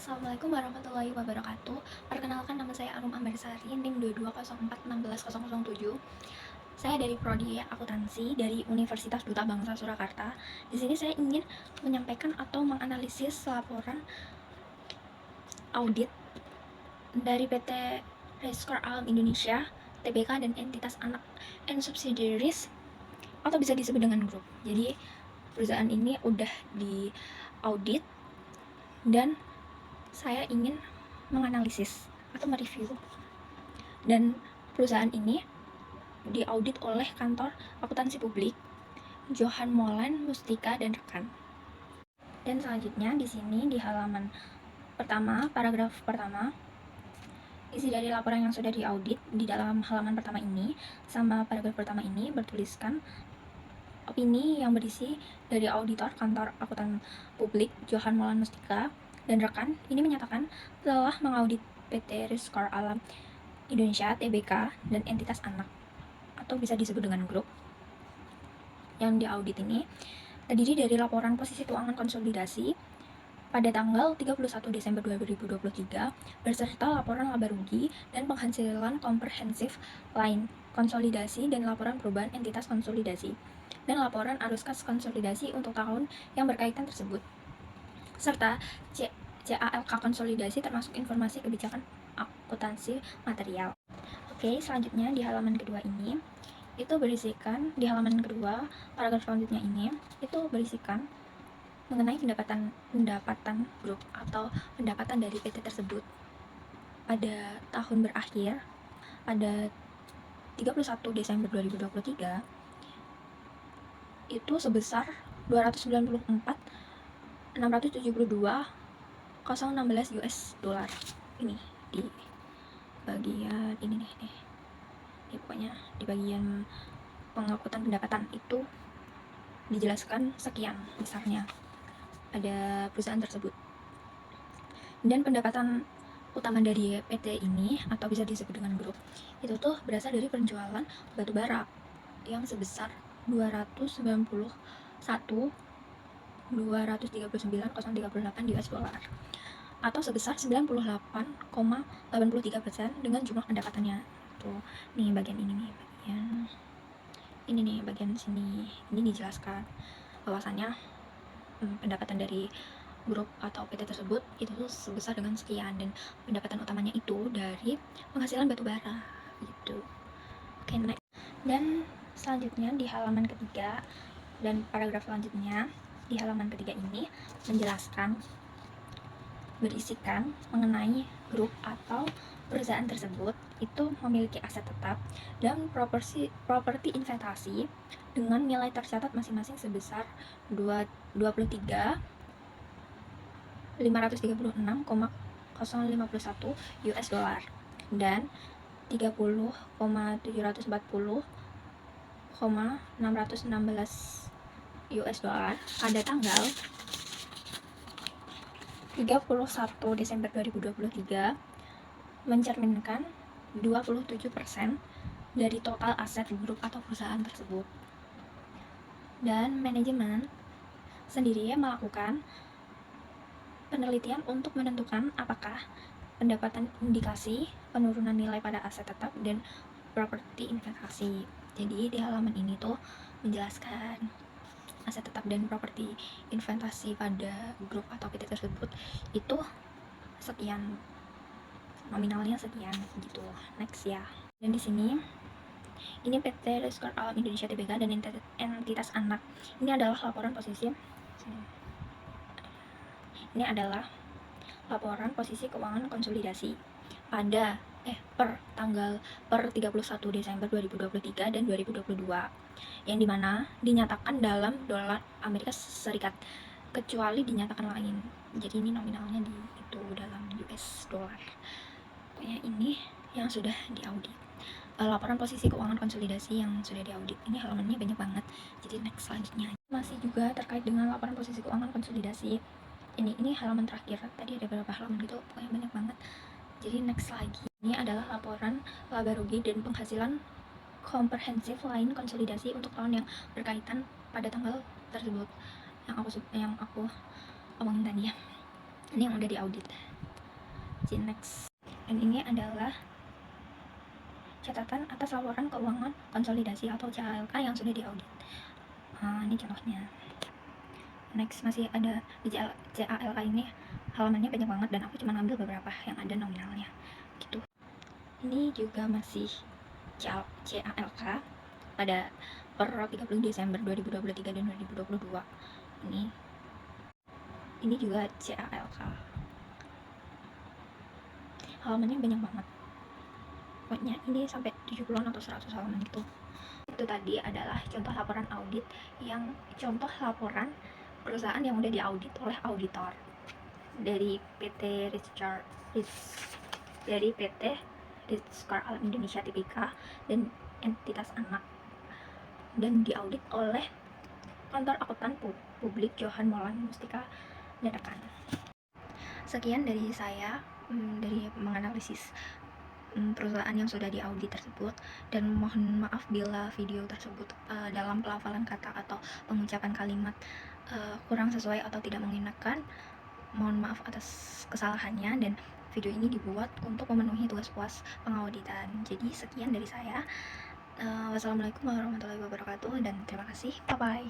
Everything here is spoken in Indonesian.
Assalamualaikum warahmatullahi wabarakatuh. Perkenalkan, nama saya Arum Ambarsari, NIM 2204161007. Saya dari Prodi Akuntansi dari Universitas Duta Bangsa Surakarta. Di sini saya ingin menyampaikan atau menganalisis laporan audit dari PT Rescor Alam Indonesia, TBK, dan entitas anak and subsidiaries atau bisa disebut dengan grup. Jadi perusahaan ini udah di audit dan saya ingin menganalisis atau mereview, dan perusahaan ini diaudit oleh kantor akuntansi publik Johan Molen Mustika dan rekan. Dan selanjutnya di sini di halaman pertama, paragraf pertama, isi dari laporan yang sudah diaudit di dalam halaman pertama ini sama paragraf pertama ini bertuliskan opini yang berisi dari auditor kantor akuntan publik Johan Molen Mustika dan rekan ini menyatakan telah mengaudit PT Rescor Alam Indonesia (TBK) dan entitas anak atau bisa disebut dengan grup. Yang diaudit ini terdiri dari laporan posisi keuangan konsolidasi pada tanggal 31 Desember 2023 beserta laporan laba rugi dan penghasilan komprehensif lain, konsolidasi dan laporan perubahan entitas konsolidasi, dan laporan arus kas konsolidasi untuk tahun yang berkaitan tersebut, serta CALK konsolidasi termasuk informasi kebijakan akuntansi material. Oke, selanjutnya di halaman kedua ini itu berisikan, di halaman kedua paragraf selanjutnya ini itu berisikan mengenai pendapatan grup atau pendapatan dari PT tersebut pada tahun berakhir pada 31 Desember 2023 itu sebesar 294.672.016 US dollar. Ini di bagian ini nih, ini pokoknya di bagian pengakutan pendapatan itu dijelaskan sekian besarnya pada perusahaan tersebut. Dan pendapatan utama dari PT ini atau bisa disebut dengan grup itu tuh berasal dari penjualan batu bara yang sebesar 231.239.038 US dollar atau sebesar 98,83% dengan jumlah pendapatannya. Tuh, nih bagian ini nih, bagian sini ini dijelaskan bahwasannya pendapatan dari grup atau PT tersebut itu sebesar dengan sekian, dan pendapatan utamanya itu dari penghasilan batu bara gitu. Oke, next. Dan selanjutnya di halaman ketiga dan paragraf selanjutnya di halaman ketiga ini menjelaskan berisikan mengenai grup atau perusahaan tersebut itu memiliki aset tetap dan properti investasi dengan nilai tercatat masing-masing sebesar 23.536,051 US dollar dan 30,740,616 US dollar pada tanggal 31 Desember 2023, mencerminkan 27% dari total aset grup atau perusahaan tersebut. Dan manajemen sendiri melakukan penelitian untuk menentukan apakah pendapatan indikasi penurunan nilai pada aset tetap dan properti investasi. Jadi di halaman ini tuh menjelaskan aset tetap dan properti investasi pada grup atau PT tersebut itu sekian, nominalnya sekian gitu. Next ya. Dan di sini ini PT Rescor Alam Indonesia (TBK) dan entitas anak. Ini adalah laporan posisi keuangan konsolidasi pada per 31 Desember 2023 dan 2022 yang dimana dinyatakan dalam dolar Amerika Serikat kecuali dinyatakan lain. Jadi ini nominalnya di itu dalam US dollar. Pokoknya ini yang sudah diaudit. Laporan posisi keuangan konsolidasi yang sudah diaudit ini halamannya banyak banget. Jadi next selanjutnya masih juga terkait dengan laporan posisi keuangan konsolidasi. Ini halaman terakhir. Tadi ada beberapa halaman gitu, pokoknya banyak banget. Jadi next lagi. Ini adalah laporan laba rugi dan penghasilan komprehensif lain konsolidasi untuk tahun yang berkaitan pada tanggal tersebut yang aku omongin tadi ya. Ini yang udah diaudit. Next. Dan ini adalah catatan atas laporan keuangan konsolidasi atau CALK yang sudah diaudit. Ini contohnya. Next, masih ada di CALK ini halamannya banyak banget dan aku cuma ngambil beberapa yang ada nominalnya gitu. Ini juga masih CALK pada per 30 Desember 2023 dan 2022. Ini juga CALK. Halamannya banyak banget. Pokoknya ini sampai 70-an atau 100 halaman gitu. Itu tadi adalah contoh laporan audit yang contoh laporan perusahaan yang udah diaudit oleh auditor dari PT Rizkar Alam Indonesia Tbk dan entitas anak, dan diaudit oleh kantor akuntan publik Johan Molan Mustika dan rekan. Sekian dari saya dari menganalisis perusahaan yang sudah diaudit tersebut, dan mohon maaf bila video tersebut dalam pelafalan kata atau pengucapan kalimat kurang sesuai atau tidak mengenakan. Mohon maaf atas kesalahannya, dan video ini dibuat untuk memenuhi tugas puas pengauditan. Jadi sekian dari saya. Wassalamualaikum warahmatullahi wabarakatuh dan terima kasih. Bye bye.